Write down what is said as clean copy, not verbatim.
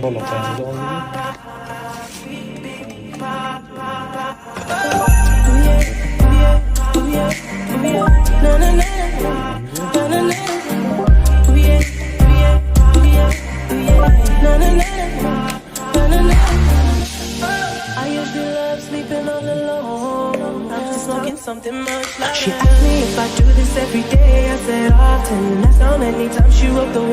po' lo prendo. Something much like she asked me if I do this every day. I said often. That's how many times she wrote the